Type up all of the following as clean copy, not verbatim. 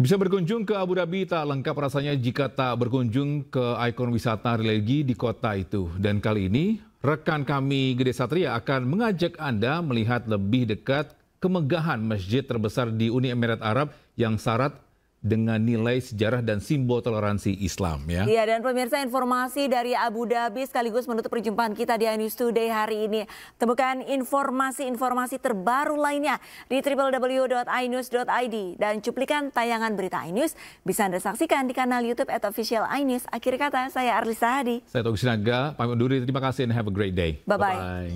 Bisa berkunjung ke Abu Dhabi tak lengkap rasanya jika tak berkunjung ke ikon wisata religi di kota itu. Dan kali ini, rekan kami Gede Satria akan mengajak Anda melihat lebih dekat kemegahan masjid terbesar di Uni Emirat Arab yang syarat dengan nilai sejarah dan simbol toleransi Islam. Iya, dan pemirsa, informasi dari Abu Dhabi sekaligus menutup perjumpaan kita di iNews Today hari ini. Temukan informasi-informasi terbaru lainnya di www.inews.id dan cuplikan tayangan berita iNews bisa Anda saksikan di kanal YouTube @official iNews. Akhir kata, saya Arlisa Hadi. Saya Togi Sinaga, pamit undur diri. Terima kasih and have a great day. Bye-bye.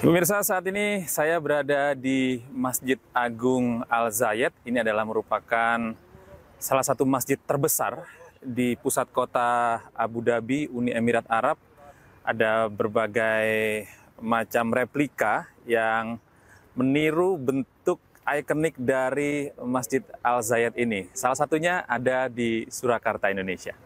Pemirsa, saat ini saya berada di Masjid Agung Al Zayed. Ini adalah merupakan salah satu masjid terbesar di pusat kota Abu Dhabi, Uni Emirat Arab. Ada berbagai macam replika yang meniru bentuk ikonik dari Masjid Al Zayed ini. Salah satunya ada di Surakarta, Indonesia.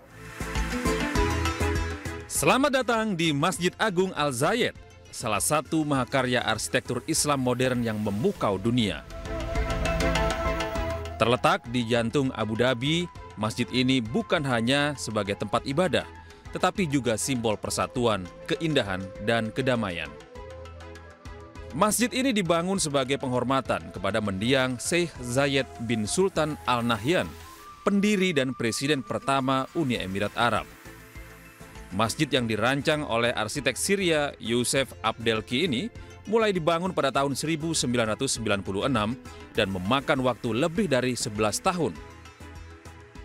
Selamat datang di Masjid Agung Al Zayed, salah satu mahakarya arsitektur Islam modern yang memukau dunia. Terletak di jantung Abu Dhabi, masjid ini bukan hanya sebagai tempat ibadah, tetapi juga simbol persatuan, keindahan, dan kedamaian. Masjid ini dibangun sebagai penghormatan kepada mendiang Sheikh Zayed bin Sultan Al Nahyan, pendiri dan presiden pertama Uni Emirat Arab. Masjid yang dirancang oleh arsitek Syria Youssef Abdelki ini mulai dibangun pada tahun 1996 dan memakan waktu lebih dari 11 tahun.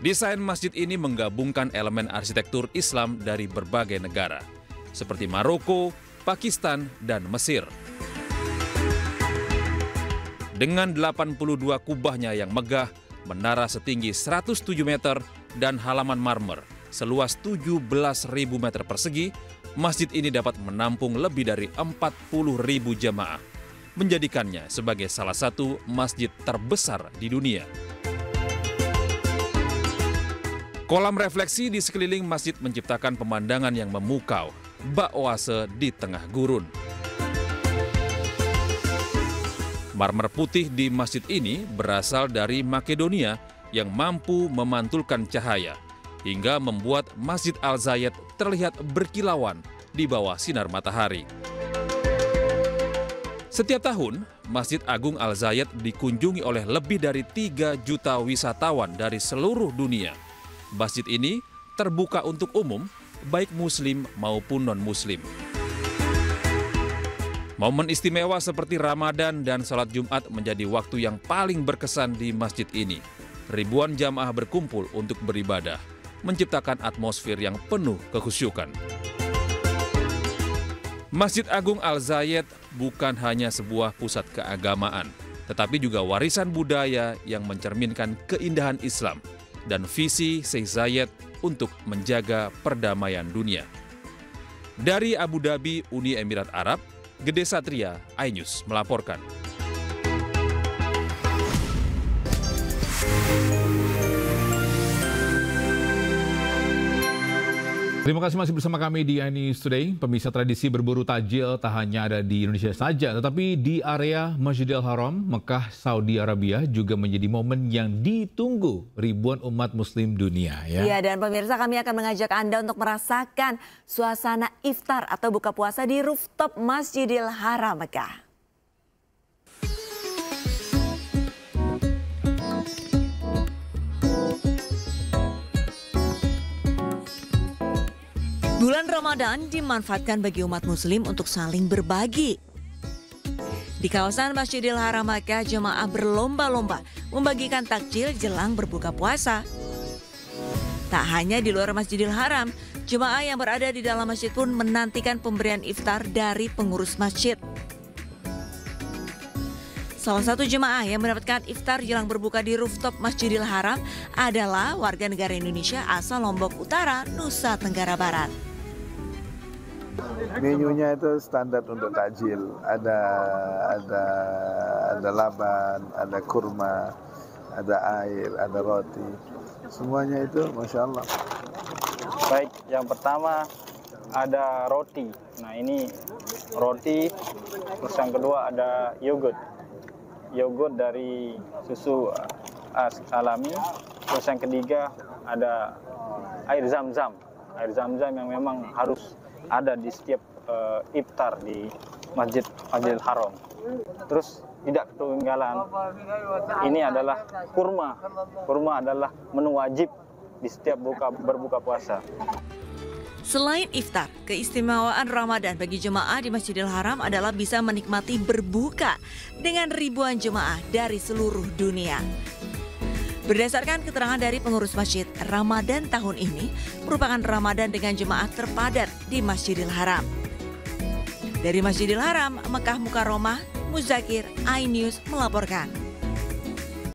Desain masjid ini menggabungkan elemen arsitektur Islam dari berbagai negara, seperti Maroko, Pakistan, dan Mesir. Dengan 82 kubahnya yang megah, menara setinggi 107 meter, dan halaman marmer seluas 17.000 meter persegi, masjid ini dapat menampung lebih dari 40.000 jamaah, menjadikannya sebagai salah satu masjid terbesar di dunia. Kolam refleksi di sekeliling masjid menciptakan pemandangan yang memukau, bak oase di tengah gurun. Marmer putih di masjid ini berasal dari Makedonia yang mampu memantulkan cahaya, hingga membuat Masjid Al Zayed terlihat berkilauan di bawah sinar matahari. Setiap tahun, Masjid Agung Al Zayed dikunjungi oleh lebih dari 3 juta wisatawan dari seluruh dunia. Masjid ini terbuka untuk umum, baik muslim maupun non-muslim. Momen istimewa seperti Ramadan dan sholat Jumat menjadi waktu yang paling berkesan di masjid ini. Ribuan jamaah berkumpul untuk beribadah, menciptakan atmosfer yang penuh kekhusyukan. Masjid Agung Al Zayed bukan hanya sebuah pusat keagamaan, tetapi juga warisan budaya yang mencerminkan keindahan Islam dan visi Sheikh Zayed untuk menjaga perdamaian dunia. Dari Abu Dhabi, Uni Emirat Arab, Gede Satria, iNews melaporkan. Terima kasih masih bersama kami di iNews Today. Pemirsa, tradisi berburu takjil tak hanya ada di Indonesia saja, tetapi di area Masjidil Haram, Mekah, Saudi Arabia juga menjadi momen yang ditunggu ribuan umat muslim dunia. Iya, dan pemirsa, kami akan mengajak Anda untuk merasakan suasana iftar atau buka puasa di rooftop Masjidil Haram Mekah. Bulan Ramadan dimanfaatkan bagi umat muslim untuk saling berbagi. Di kawasan Masjidil Haram Mekah, jemaah berlomba-lomba membagikan takjil jelang berbuka puasa. Tak hanya di luar Masjidil Haram, jemaah yang berada di dalam masjid pun menantikan pemberian iftar dari pengurus masjid. Salah satu jemaah yang mendapatkan iftar jelang berbuka di rooftop Masjidil Haram adalah warga negara Indonesia asal Lombok Utara, Nusa Tenggara Barat. Menunya itu standar untuk takjil, ada laban, ada kurma, ada air, ada roti, semuanya itu Masya Allah. Baik, yang pertama ada roti. Nah, ini roti. Terus yang kedua ada yogurt. Yogurt dari susu alami. Terus yang ketiga ada air zam-zam. Air zam-zam yang memang harus ada di setiap iftar di Masjidil Haram. Terus tidak ketinggalan, ini adalah kurma. Kurma adalah menu wajib di setiap berbuka puasa. Selain iftar, keistimewaan Ramadan bagi jemaah di Masjidil Haram adalah bisa menikmati berbuka dengan ribuan jemaah dari seluruh dunia. Berdasarkan keterangan dari pengurus masjid, Ramadan tahun ini merupakan Ramadan dengan jemaah terpadat di Masjidil Haram. Dari Masjidil Haram, Mekah Mukarramah, Muzakir, iNews melaporkan.